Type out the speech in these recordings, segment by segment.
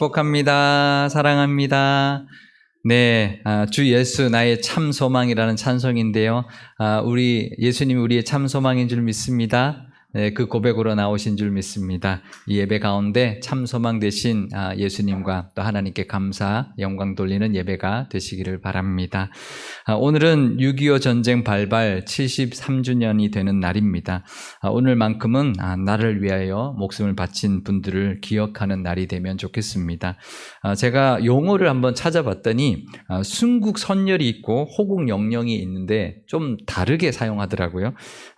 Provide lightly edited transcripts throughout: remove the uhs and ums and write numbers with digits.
축복합니다. 사랑합니다. 네, 주 예수 나의 참 소망이라는 찬송인데요. 우리 예수님이 우리의 참 소망인 줄 믿습니다. 네, 그 고백으로 나오신 줄 믿습니다. 이 예배 가운데 참 소망 되신 예수님과 또 하나님께 감사, 영광 돌리는 예배가 되시기를 바랍니다. 오늘은 6.25 전쟁 발발 73주년이 되는 날입니다. 오늘만큼은 나를 위하여 목숨을 바친 분들을 기억하는 날이 되면 좋겠습니다. 제가 용어를 한번 찾아봤더니 순국 선열이 있고 호국 영령이 있는데 좀 다르게 사용하더라고요.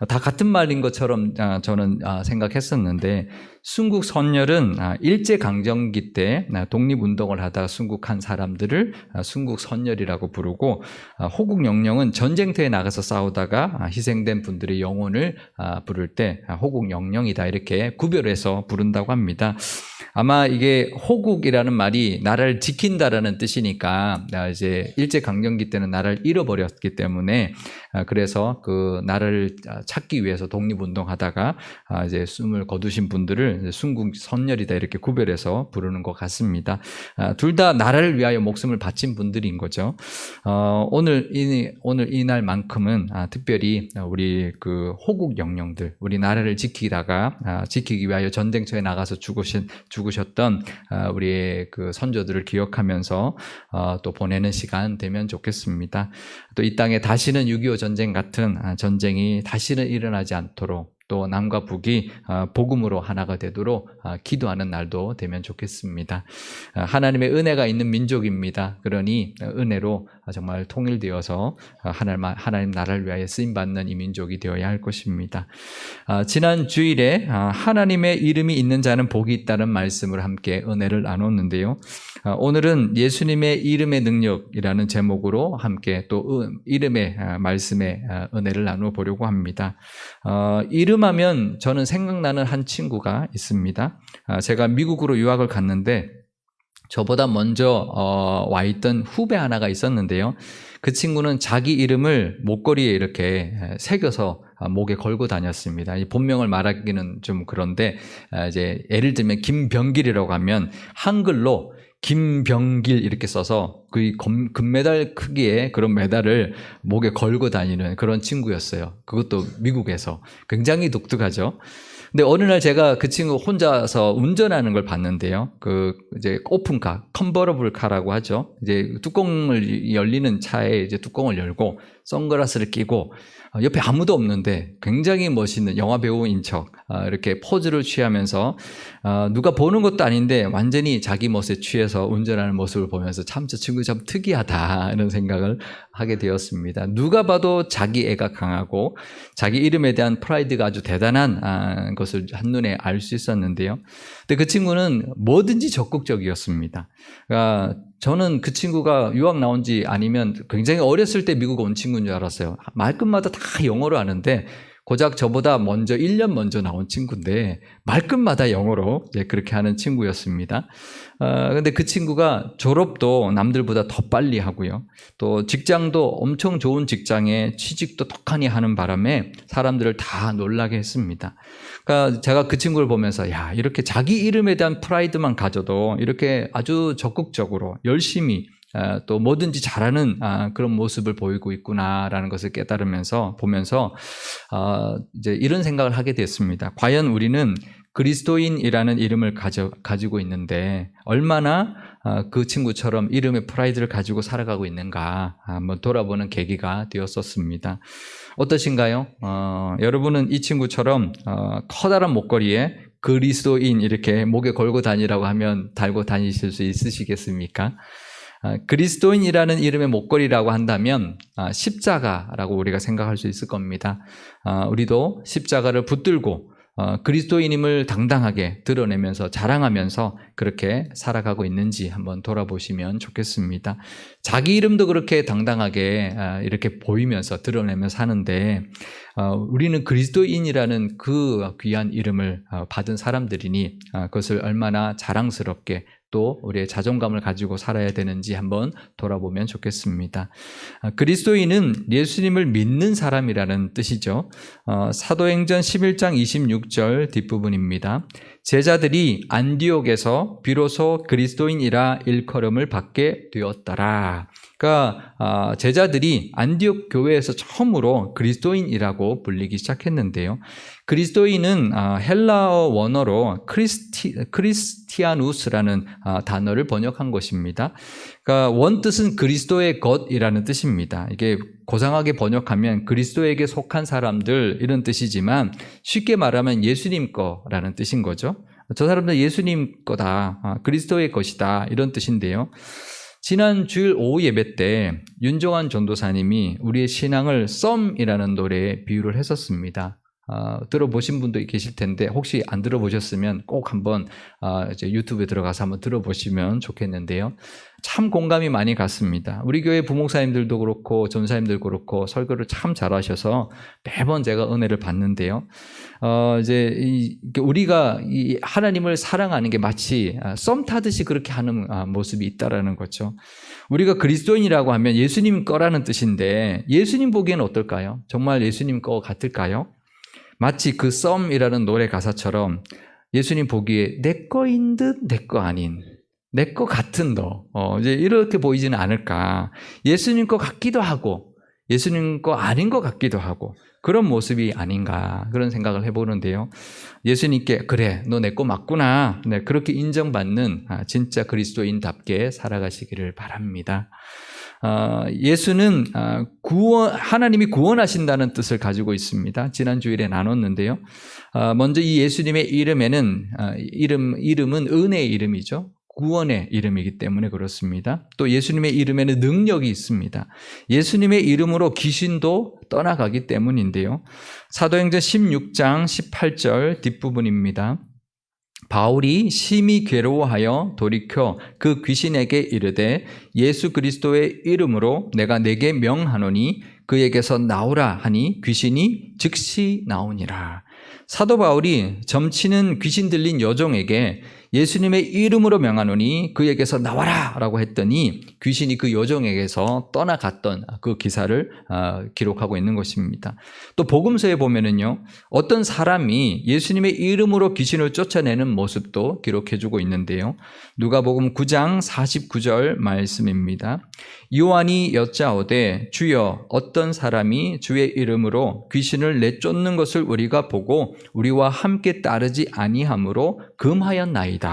다 같은 말인 것처럼 저는 생각했었는데, 순국 선열은 일제강점기 때 독립운동을 하다가 순국한 사람들을 순국 선열이라고 부르고, 호국 영령은 전쟁터에 나가서 싸우다가 희생된 분들의 영혼을 부를 때 호국 영령이다, 이렇게 구별해서 부른다고 합니다. 아마 이게 호국이라는 말이 나라를 지킨다라는 뜻이니까, 이제 일제강점기 때는 나라를 잃어버렸기 때문에 그래서 그 나라를 찾기 위해서 독립운동하다가 이제 숨을 거두신 분들을 순국 선열이다, 이렇게 구별해서 부르는 것 같습니다. 둘 다 나라를 위하여 목숨을 바친 분들인 거죠. 오늘 이날만큼은 특별히 우리 그 호국 영령들, 우리 나라를 지키기 위하여 전쟁터에 나가서 죽으셨던 우리의 그 선조들을 기억하면서 또 보내는 시간 되면 좋겠습니다. 또 이 땅에 다시는 6.25 전쟁 같은 전쟁이 다시는 일어나지 않도록, 또 남과 북이 복음으로 하나가 되도록 기도하는 날도 되면 좋겠습니다. 하나님의 은혜가 있는 민족입니다. 그러니 은혜로 정말 통일되어서 하나님 나라를 위하여 쓰임받는 이 민족이 되어야 할 것입니다. 지난 주일에 하나님의 이름이 있는 자는 복이 있다는 말씀을 함께 은혜를 나눴는데요. 오늘은 예수님의 이름의 능력이라는 제목으로 함께 또 이름의 말씀의 은혜를 나누어 보려고 합니다. 이름하면 저는 생각나는 한 친구가 있습니다. 제가 미국으로 유학을 갔는데 저보다 먼저 와 있던 후배 하나가 있었는데요. 그 친구는 자기 이름을 목걸이에 이렇게 새겨서 목에 걸고 다녔습니다. 이 본명을 말하기는 좀 그런데, 이제 예를 들면 김병길이라고 하면 한글로 김병길 이렇게 써서 그 금메달 크기의 그런 메달을 목에 걸고 다니는 그런 친구였어요. 그것도 미국에서. 굉장히 독특하죠. 근데 어느 날 제가 그 친구 혼자서 운전하는 걸 봤는데요. 이제 오픈카, 컨버러블 카라고 하죠. 이제 뚜껑을 열리는 차에 이제 뚜껑을 열고 선글라스를 끼고 옆에 아무도 없는데 굉장히 멋있는 영화 배우인 척 이렇게 포즈를 취하면서 누가 보는 것도 아닌데 완전히 자기 멋에 취해서 운전하는 모습을 보면서 참 저 친구 참 특이하다, 이런 생각을 하게 되었습니다. 누가 봐도 자기 애가 강하고 자기 이름에 대한 프라이드가 아주 대단한 것을 한눈에 알 수 있었는데요. 근데 그 친구는 뭐든지 적극적이었습니다. 그러니까 저는 그 친구가 유학 나온 지 아니면 굉장히 어렸을 때 미국 온 친구인 줄 알았어요. 말끝마다 다 영어로 하는데 고작 저보다 1년 먼저 나온 친구인데 말끝마다 영어로 그렇게 하는 친구였습니다. 근데 그 친구가 졸업도 남들보다 더 빨리 하고요. 또 직장도 엄청 좋은 직장에 취직도 똑하니 하는 바람에 사람들을 다 놀라게 했습니다. 그러니까 제가 그 친구를 보면서 이렇게 자기 이름에 대한 프라이드만 가져도 이렇게 아주 적극적으로 열심히 또 뭐든지 잘하는 그런 모습을 보이고 있구나라는 것을 보면서 이제 이런 생각을 하게 됐습니다. 과연 우리는 그리스도인이라는 이름을 가지고 있는데 얼마나 그 친구처럼 이름의 프라이드를 가지고 살아가고 있는가 한번 돌아보는 계기가 되었었습니다. 어떠신가요? 여러분은 이 친구처럼 커다란 목걸이에 그리스도인 이렇게 목에 걸고 다니라고 하면 달고 다니실 수 있으시겠습니까? 그리스도인이라는 이름의 목걸이라고 한다면 십자가라고 우리가 생각할 수 있을 겁니다. 우리도 십자가를 붙들고 그리스도인임을 당당하게 드러내면서 자랑하면서 그렇게 살아가고 있는지 한번 돌아보시면 좋겠습니다. 자기 이름도 그렇게 당당하게 이렇게 보이면서 드러내면서 사는데 우리는 그리스도인이라는 그 귀한 이름을 받은 사람들이니 그것을 얼마나 자랑스럽게 또 우리의 자존감을 가지고 살아야 되는지 한번 돌아보면 좋겠습니다. 그리스도인은 예수님을 믿는 사람이라는 뜻이죠. 사도행전 11장 26절 뒷부분입니다. 제자들이 안디옥에서 비로소 그리스도인이라 일컬음을 받게 되었더라. 그러니까 제자들이 안디옥 교회에서 처음으로 그리스도인이라고 불리기 시작했는데요. 그리스도인은 헬라어 원어로 크리스티아누스라는 단어를 번역한 것입니다. 그러니까 원뜻은 그리스도의 것이라는 뜻입니다. 이게 고상하게 번역하면 그리스도에게 속한 사람들 이런 뜻이지만 쉽게 말하면 예수님 거라는 뜻인 거죠. 저 사람들 예수님 거다, 그리스도의 것이다 이런 뜻인데요. 지난 주일 오후 예배 때 윤종환 전도사님이 우리의 신앙을 썸이라는 노래에 비유를 했었습니다. 들어보신 분도 계실 텐데 혹시 안 들어보셨으면 꼭 한번 이제 유튜브에 들어가서 한번 들어보시면 좋겠는데요. 참 공감이 많이 갔습니다. 우리 교회 부목사님들도 그렇고 전사님들 그렇고 설교를 참 잘하셔서 매번 제가 은혜를 받는데요. 이제 우리가 이 하나님을 사랑하는 게 마치 썸 타듯이 그렇게 하는 모습이 있다라는 거죠. 우리가 그리스도인이라고 하면 예수님 거라는 뜻인데 예수님 보기에는 어떨까요? 정말 예수님 거 같을까요? 마치 그 썸이라는 노래 가사처럼 예수님 보기에 내 거인 듯 내 거 아닌, 내 거 같은 너, 이제 이렇게 보이지는 않을까. 예수님 거 같기도 하고 예수님 거 아닌 것 같기도 하고 그런 모습이 아닌가 그런 생각을 해보는데요. 예수님께 그래 너 내 거 맞구나, 네, 그렇게 인정받는 진짜 그리스도인답게 살아가시기를 바랍니다. 예수는 하나님이 구원하신다는 뜻을 가지고 있습니다. 지난 주일에 나눴는데요. 먼저 이 예수님의 이름에는 이름은 은혜의 이름이죠. 구원의 이름이기 때문에 그렇습니다. 또 예수님의 이름에는 능력이 있습니다. 예수님의 이름으로 귀신도 떠나가기 때문인데요. 사도행전 16장 18절 뒷부분입니다. 바울이 심히 괴로워하여 돌이켜 그 귀신에게 이르되 예수 그리스도의 이름으로 내가 네게 명하노니 그에게서 나오라 하니 귀신이 즉시 나오니라. 사도 바울이 점치는 귀신 들린 여종에게 예수님의 이름으로 명하노니 그에게서 나와라 라고 했더니 귀신이 그 여종에게서 떠나갔던 그 기사를 기록하고 있는 것입니다. 또 복음서에 보면은요, 어떤 사람이 예수님의 이름으로 귀신을 쫓아내는 모습도 기록해주고 있는데요. 누가복음 9장 49절 말씀입니다. 요한이 여짜오되 주여 어떤 사람이 주의 이름으로 귀신을 내쫓는 것을 우리가 보고 우리와 함께 따르지 아니하므로 금하였나이다.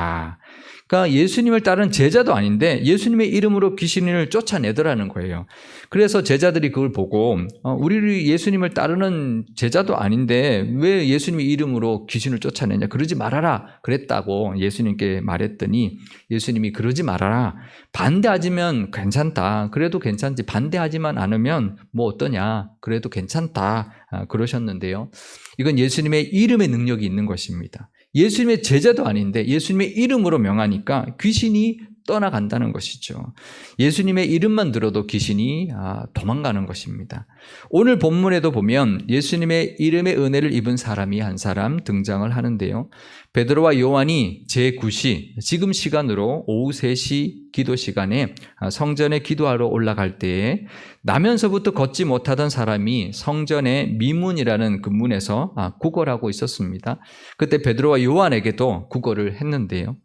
그러니까 예수님을 따르는 제자도 아닌데 예수님의 이름으로 귀신을 쫓아내더라는 거예요. 그래서 제자들이 그걸 보고 우리 예수님을 따르는 제자도 아닌데 왜 예수님의 이름으로 귀신을 쫓아내냐, 그러지 말아라 그랬다고 예수님께 말했더니 예수님이 그러지 말아라, 반대하지만 괜찮다, 그래도 괜찮지, 반대하지만 않으면 뭐 어떠냐, 그래도 괜찮다 그러셨는데요. 이건 예수님의 이름의 능력이 있는 것입니다. 예수님의 제자도 아닌데 예수님의 이름으로 명하니까 귀신이 떠나간다는 것이죠. 예수님의 이름만 들어도 귀신이 도망가는 것입니다. 오늘 본문에도 보면 예수님의 이름의 은혜를 입은 사람이 한 사람 등장을 하는데요. 베드로와 요한이 제9시 지금 시간으로 오후 3시 기도 시간에 성전에 기도하러 올라갈 때에 나면서부터 걷지 못하던 사람이 성전의 미문이라는 그 문에서 구걸하고 있었습니다. 그때 베드로와 요한에게도 구걸을 했는데요.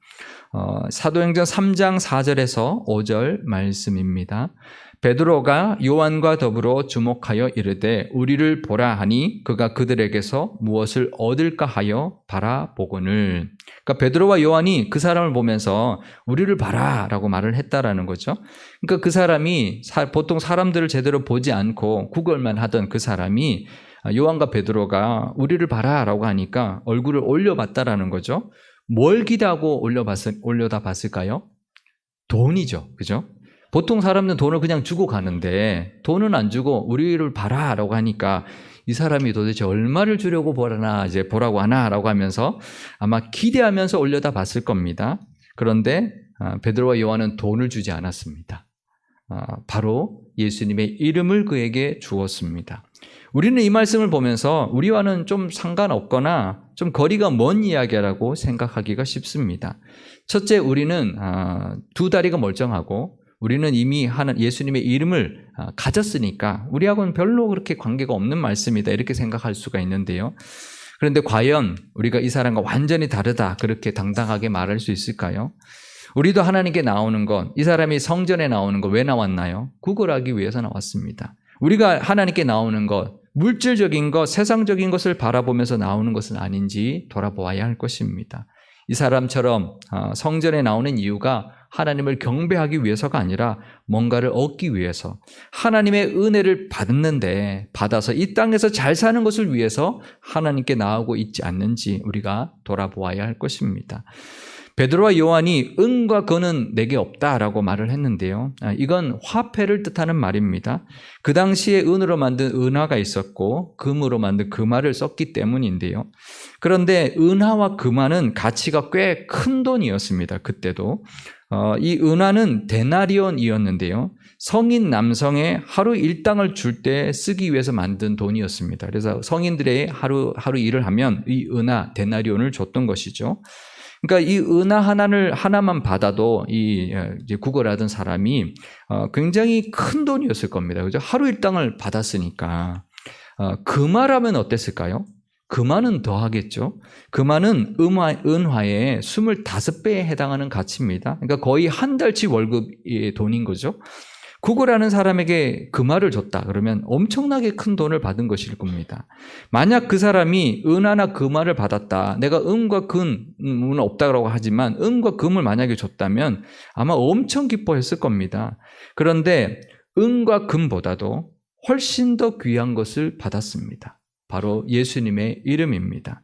사도행전 3장 4절에서 5절 말씀입니다. 베드로가 요한과 더불어 주목하여 이르되 우리를 보라 하니 그가 그들에게서 무엇을 얻을까 하여 바라보거늘. 그러니까 베드로와 요한이 그 사람을 보면서 우리를 봐라 라고 말을 했다라는 거죠. 그러니까 그 사람이 보통 사람들을 제대로 보지 않고 구걸만 하던 그 사람이 요한과 베드로가 우리를 봐라 라고 하니까 얼굴을 올려봤다라는 거죠. 뭘 기대하고 올려다 봤을까요? 돈이죠. 그죠? 보통 사람들은 돈을 그냥 주고 가는데 돈은 안 주고 우리를 봐라 라고 하니까 이 사람이 도대체 얼마를 주려고 보라고 하나 라고 하면서 아마 기대하면서 올려다 봤을 겁니다. 그런데 베드로와 요한은 돈을 주지 않았습니다. 바로 예수님의 이름을 그에게 주었습니다. 우리는 이 말씀을 보면서 우리와는 좀 상관없거나 좀 거리가 먼 이야기라고 생각하기가 쉽습니다. 첫째, 우리는 두 다리가 멀쩡하고 우리는 이미 예수님의 이름을 가졌으니까 우리하고는 별로 그렇게 관계가 없는 말씀이다 이렇게 생각할 수가 있는데요. 그런데 과연 우리가 이 사람과 완전히 다르다 그렇게 당당하게 말할 수 있을까요? 우리도 하나님께 나오는 것, 이 사람이 성전에 나오는 것 왜 나왔나요? 구걸하기 위해서 나왔습니다. 우리가 하나님께 나오는 것, 물질적인 것, 세상적인 것을 바라보면서 나오는 것은 아닌지 돌아보아야 할 것입니다. 이 사람처럼 성전에 나오는 이유가 하나님을 경배하기 위해서가 아니라 뭔가를 얻기 위해서 하나님의 은혜를 받아서 이 땅에서 잘 사는 것을 위해서 하나님께 나오고 있지 않는지 우리가 돌아보아야 할 것입니다. 베드로와 요한이 은과 금은 내게 없다라고 말을 했는데요. 이건 화폐를 뜻하는 말입니다. 그 당시에 은으로 만든 은화가 있었고 금으로 만든 금화를 썼기 때문인데요. 그런데 은화와 금화는 가치가 꽤 큰 돈이었습니다. 그때도. 이 은화는 데나리온이었는데요. 성인 남성의 하루 일당을 줄 때 쓰기 위해서 만든 돈이었습니다. 그래서 성인들의 하루 일을 하면 이 은화, 데나리온을 줬던 것이죠. 그러니까 이 은화 하나만 받아도 이제 구걸하던 사람이 굉장히 큰 돈이었을 겁니다. 그죠? 하루 일당을 받았으니까. 금화라면 어땠을까요? 금화는 더 하겠죠. 금화는 은화의 25배에 해당하는 가치입니다. 그러니까 거의 한 달치 월급의 돈인 거죠. 구걸하는 사람에게 금화를 줬다 그러면 엄청나게 큰 돈을 받은 것일 겁니다. 만약 그 사람이 은화나 금화를 받았다, 내가 은과 금은 없다고 하지만 은과 금을 만약에 줬다면 아마 엄청 기뻐했을 겁니다. 그런데 은과 금보다도 훨씬 더 귀한 것을 받았습니다. 바로 예수님의 이름입니다.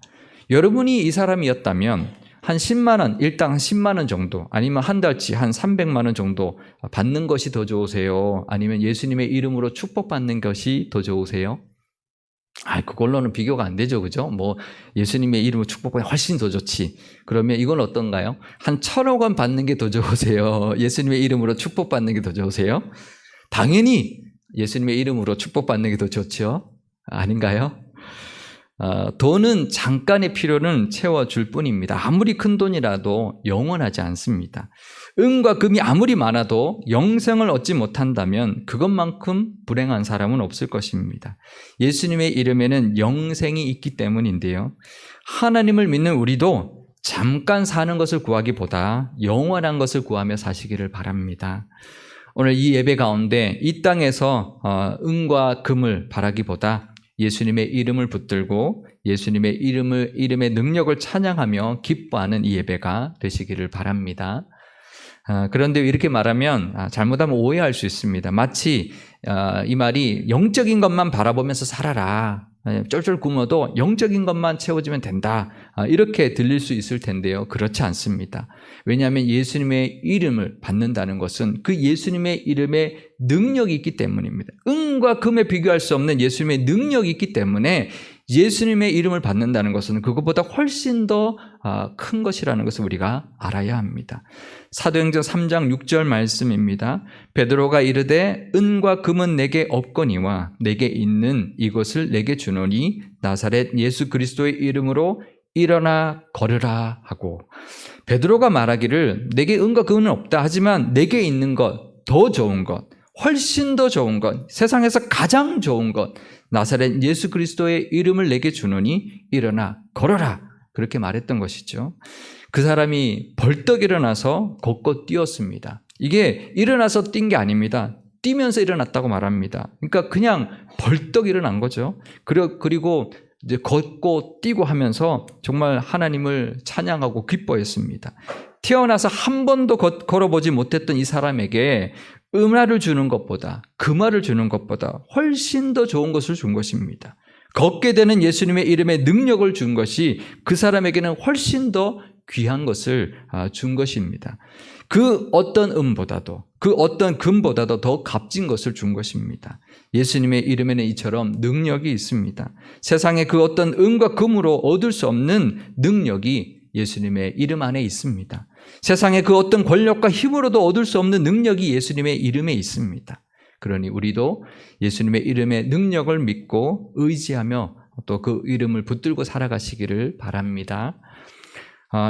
여러분이 이 사람이었다면 한 10만 원, 일당 한 10만 원 정도, 아니면 한 달치 한 300만 원 정도 받는 것이 더 좋으세요? 아니면 예수님의 이름으로 축복받는 것이 더 좋으세요? 그걸로는 비교가 안 되죠. 그죠? 예수님의 이름으로 축복받는 훨씬 더 좋지. 그러면 이건 어떤가요? 한 1,000억 원 받는 게 더 좋으세요? 예수님의 이름으로 축복받는 게 더 좋으세요? 당연히 예수님의 이름으로 축복받는 게 더 좋죠. 아닌가요? 돈은 잠깐의 필요는 채워줄 뿐입니다. 아무리 큰 돈이라도 영원하지 않습니다. 은과 금이 아무리 많아도 영생을 얻지 못한다면 그것만큼 불행한 사람은 없을 것입니다. 예수님의 이름에는 영생이 있기 때문인데요. 하나님을 믿는 우리도 잠깐 사는 것을 구하기보다 영원한 것을 구하며 사시기를 바랍니다. 오늘 이 예배 가운데 이 땅에서 은과 금을 바라기보다 예수님의 이름을 붙들고 예수님의 이름의 능력을 찬양하며 기뻐하는 이 예배가 되시기를 바랍니다. 그런데 이렇게 말하면 잘못하면 오해할 수 있습니다. 마치 이 말이 영적인 것만 바라보면서 살아라. 쫄쫄 굶어도 영적인 것만 채워지면 된다. 이렇게 들릴 수 있을 텐데요. 그렇지 않습니다. 왜냐하면 예수님의 이름을 받는다는 것은 그 예수님의 이름에 능력이 있기 때문입니다. 은과 금에 비교할 수 없는 예수님의 능력이 있기 때문에 예수님의 이름을 받는다는 것은 그것보다 훨씬 더 큰 것이라는 것을 우리가 알아야 합니다. 사도행전 3장 6절 말씀입니다. 베드로가 이르되 은과 금은 내게 없거니와 내게 있는 이것을 내게 주노니 나사렛 예수 그리스도의 이름으로 일어나 걸으라 하고, 베드로가 말하기를 내게 은과 금은 없다 하지만 내게 있는 것, 더 좋은 것, 훨씬 더 좋은 것, 세상에서 가장 좋은 것, 나사렛 예수 그리스도의 이름을 내게 주노니 일어나 걸어라, 그렇게 말했던 것이죠. 그 사람이 벌떡 일어나서 걷고 뛰었습니다. 이게 일어나서 뛴 게 아닙니다. 뛰면서 일어났다고 말합니다. 그러니까 그냥 벌떡 일어난 거죠. 그리고 이제 걷고 뛰고 하면서 정말 하나님을 찬양하고 기뻐했습니다. 태어나서 한 번도 걸어보지 못했던 이 사람에게 은화를 주는 것보다, 금화를 주는 것보다 훨씬 더 좋은 것을 준 것입니다. 걷게 되는 예수님의 이름에 능력을 준 것이 그 사람에게는 훨씬 더 귀한 것을 준 것입니다. 그 어떤 은보다도, 그 어떤 금보다도 더 값진 것을 준 것입니다. 예수님의 이름에는 이처럼 능력이 있습니다. 세상에 그 어떤 은과 금으로 얻을 수 없는 능력이 예수님의 이름 안에 있습니다. 세상에 그 어떤 권력과 힘으로도 얻을 수 없는 능력이 예수님의 이름에 있습니다. 그러니 우리도 예수님의 이름의 능력을 믿고 의지하며 또 그 이름을 붙들고 살아가시기를 바랍니다.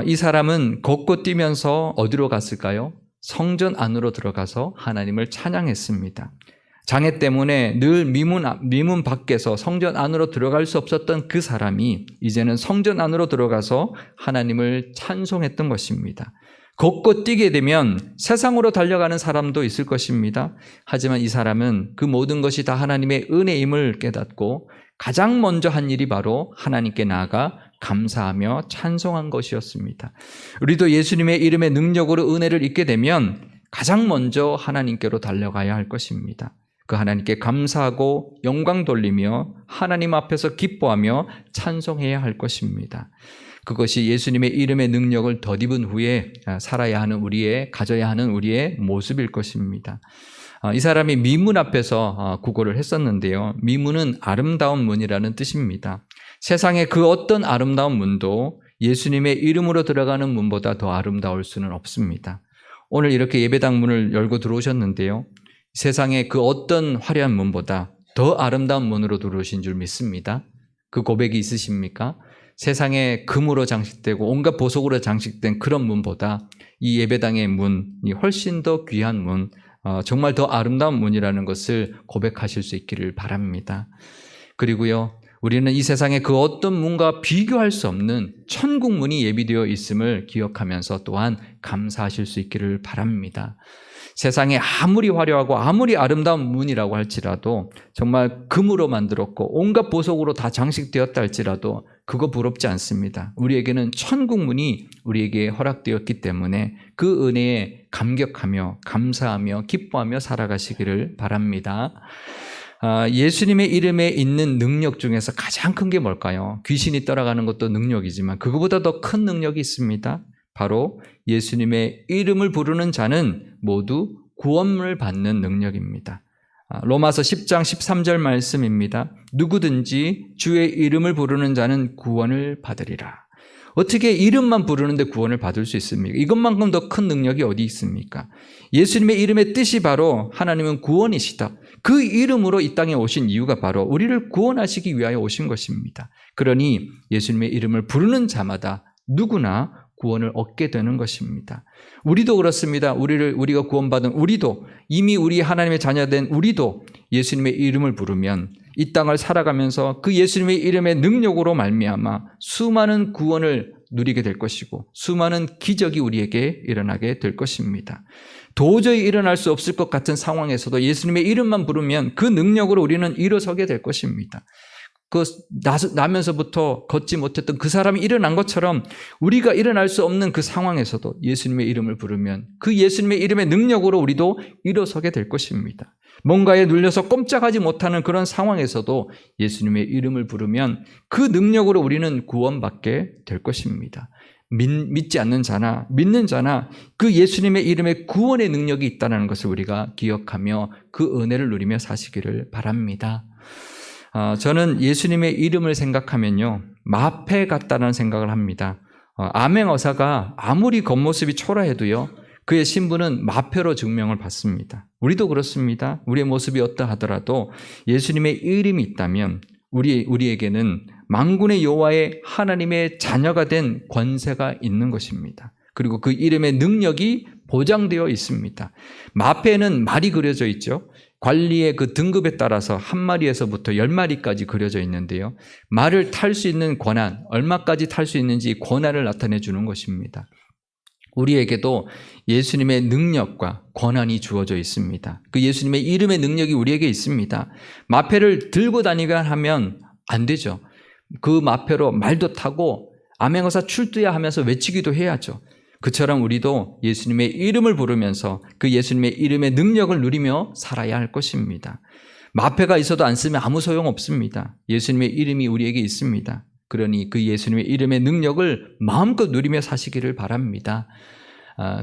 이 사람은 걷고 뛰면서 어디로 갔을까요? 성전 안으로 들어가서 하나님을 찬양했습니다. 장애 때문에 늘 미문 밖에서 성전 안으로 들어갈 수 없었던 그 사람이 이제는 성전 안으로 들어가서 하나님을 찬송했던 것입니다. 걷고 뛰게 되면 세상으로 달려가는 사람도 있을 것입니다. 하지만 이 사람은 그 모든 것이 다 하나님의 은혜임을 깨닫고 가장 먼저 한 일이 바로 하나님께 나아가 감사하며 찬송한 것이었습니다. 우리도 예수님의 이름의 능력으로 은혜를 입게 되면 가장 먼저 하나님께로 달려가야 할 것입니다. 그 하나님께 감사하고 영광 돌리며 하나님 앞에서 기뻐하며 찬송해야 할 것입니다. 그것이 예수님의 이름의 능력을 덧입은 후에 살아야 하는 가져야 하는 우리의 모습일 것입니다. 이 사람이 미문 앞에서 구걸을 했었는데요. 미문은 아름다운 문이라는 뜻입니다. 세상의 그 어떤 아름다운 문도 예수님의 이름으로 들어가는 문보다 더 아름다울 수는 없습니다. 오늘 이렇게 예배당 문을 열고 들어오셨는데요. 세상의 그 어떤 화려한 문보다 더 아름다운 문으로 들어오신 줄 믿습니다. 그 고백이 있으십니까? 세상에 금으로 장식되고 온갖 보석으로 장식된 그런 문보다 이 예배당의 문이 훨씬 더 귀한 문, 정말 더 아름다운 문이라는 것을 고백하실 수 있기를 바랍니다. 그리고요, 우리는 이 세상의 그 어떤 문과 비교할 수 없는 천국 문이 예비되어 있음을 기억하면서 또한 감사하실 수 있기를 바랍니다. 세상에 아무리 화려하고 아무리 아름다운 문이라고 할지라도 정말 금으로 만들었고 온갖 보석으로 다 장식되었다 할지라도 그거 부럽지 않습니다. 우리에게는 천국 문이 우리에게 허락되었기 때문에 그 은혜에 감격하며 감사하며 기뻐하며 살아가시기를 바랍니다. 예수님의 이름에 있는 능력 중에서 가장 큰 게 뭘까요? 귀신이 떠나가는 것도 능력이지만 그거보다 더 큰 능력이 있습니다. 바로 예수님의 이름을 부르는 자는 모두 구원을 받는 능력입니다. 로마서 10장 13절 말씀입니다. 누구든지 주의 이름을 부르는 자는 구원을 받으리라. 어떻게 이름만 부르는데 구원을 받을 수 있습니까? 이것만큼 더 큰 능력이 어디 있습니까? 예수님의 이름의 뜻이 바로 하나님은 구원이시다. 그 이름으로 이 땅에 오신 이유가 바로 우리를 구원하시기 위하여 오신 것입니다. 그러니 예수님의 이름을 부르는 자마다 누구나 구원을 얻게 되는 것입니다. 우리도 그렇습니다. 우리가 구원받은 우리도 이미 우리 하나님의 자녀된 우리도 예수님의 이름을 부르면 이 땅을 살아가면서 그 예수님의 이름의 능력으로 말미암아 수많은 구원을 누리게 될 것이고 수많은 기적이 우리에게 일어나게 될 것입니다. 도저히 일어날 수 없을 것 같은 상황에서도 예수님의 이름만 부르면 그 능력으로 우리는 일어서게 될 것입니다. 나면서부터 걷지 못했던 그 사람이 일어난 것처럼 우리가 일어날 수 없는 그 상황에서도 예수님의 이름을 부르면 그 예수님의 이름의 능력으로 우리도 일어서게 될 것입니다. 뭔가에 눌려서 꼼짝하지 못하는 그런 상황에서도 예수님의 이름을 부르면 그 능력으로 우리는 구원받게 될 것입니다. 믿지 않는 자나 믿는 자나 그 예수님의 이름에 구원의 능력이 있다는 것을 우리가 기억하며 그 은혜를 누리며 사시기를 바랍니다. 저는 예수님의 이름을 생각하면요, 마패 같다는 생각을 합니다. 암행어사가 아무리 겉모습이 초라해도요, 그의 신분은 마패로 증명을 받습니다. 우리도 그렇습니다. 우리의 모습이 어떠하더라도 예수님의 이름이 있다면 우리에게는 만군의 여호와의 하나님의 자녀가 된 권세가 있는 것입니다. 그리고 그 이름의 능력이 보장되어 있습니다. 마패에는 말이 그려져 있죠. 관리의 그 등급에 따라서 한 마리에서부터 10마리까지 그려져 있는데요. 말을 탈 수 있는 권한, 얼마까지 탈 수 있는지 권한을 나타내 주는 것입니다. 우리에게도 예수님의 능력과 권한이 주어져 있습니다. 그 예수님의 이름의 능력이 우리에게 있습니다. 마패를 들고 다니게 하면 안 되죠. 그 마패로 말도 타고 암행어사 출두야 하면서 외치기도 해야죠. 그처럼 우리도 예수님의 이름을 부르면서 그 예수님의 이름의 능력을 누리며 살아야 할 것입니다. 마패가 있어도 안 쓰면 아무 소용 없습니다. 예수님의 이름이 우리에게 있습니다. 그러니 그 예수님의 이름의 능력을 마음껏 누리며 사시기를 바랍니다.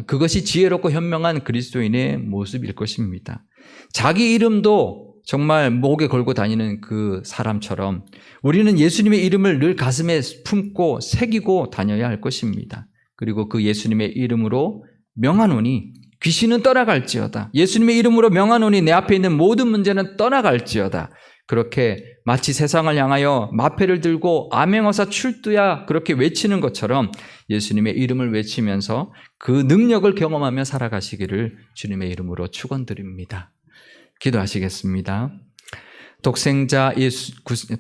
그것이 지혜롭고 현명한 그리스도인의 모습일 것입니다. 자기 이름도 정말 목에 걸고 다니는 그 사람처럼 우리는 예수님의 이름을 늘 가슴에 품고 새기고 다녀야 할 것입니다. 그리고 그 예수님의 이름으로 명하노니 귀신은 떠나갈지어다. 예수님의 이름으로 명하노니 내 앞에 있는 모든 문제는 떠나갈지어다. 그렇게 마치 세상을 향하여 마패를 들고 암행어사 출두야 그렇게 외치는 것처럼 예수님의 이름을 외치면서 그 능력을 경험하며 살아가시기를 주님의 이름으로 축원드립니다. 기도하시겠습니다.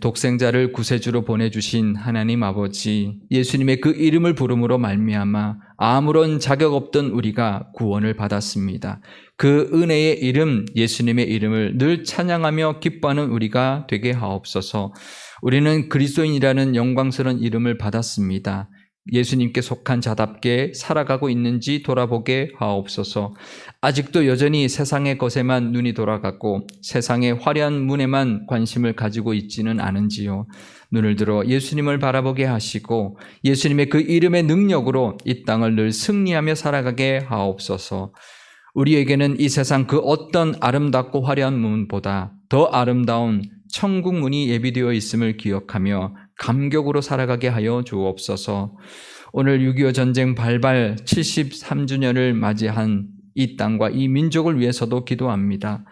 독생자를 구세주로 보내주신 하나님 아버지, 예수님의 그 이름을 부름으로 말미암아 아무런 자격 없던 우리가 구원을 받았습니다. 그 은혜의 이름, 예수님의 이름을 늘 찬양하며 기뻐하는 우리가 되게 하옵소서. 우리는 그리스도인이라는 영광스러운 이름을 받았습니다. 예수님께 속한 자답게 살아가고 있는지 돌아보게 하옵소서. 아직도 여전히 세상의 것에만 눈이 돌아가고 세상의 화려한 문에만 관심을 가지고 있지는 않은지요. 눈을 들어 예수님을 바라보게 하시고 예수님의 그 이름의 능력으로 이 땅을 늘 승리하며 살아가게 하옵소서. 우리에게는 이 세상 그 어떤 아름답고 화려한 문보다 더 아름다운 천국 문이 예비되어 있음을 기억하며 감격으로 살아가게 하여 주옵소서. 오늘 6.25 전쟁 발발 73주년을 맞이한 이 땅과 이 민족을 위해서도 기도합니다.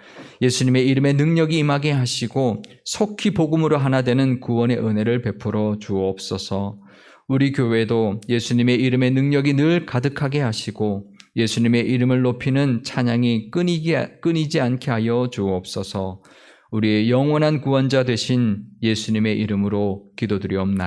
예수님의 이름의 능력이 임하게 하시고 속히 복음으로 하나 되는 구원의 은혜를 베풀어 주옵소서. 우리 교회도 예수님의 이름의 능력이 늘 가득하게 하시고 예수님의 이름을 높이는 찬양이 끊이지 않게 하여 주옵소서. 우리의 영원한 구원자 되신 예수님의 이름으로 기도드리옵나이다.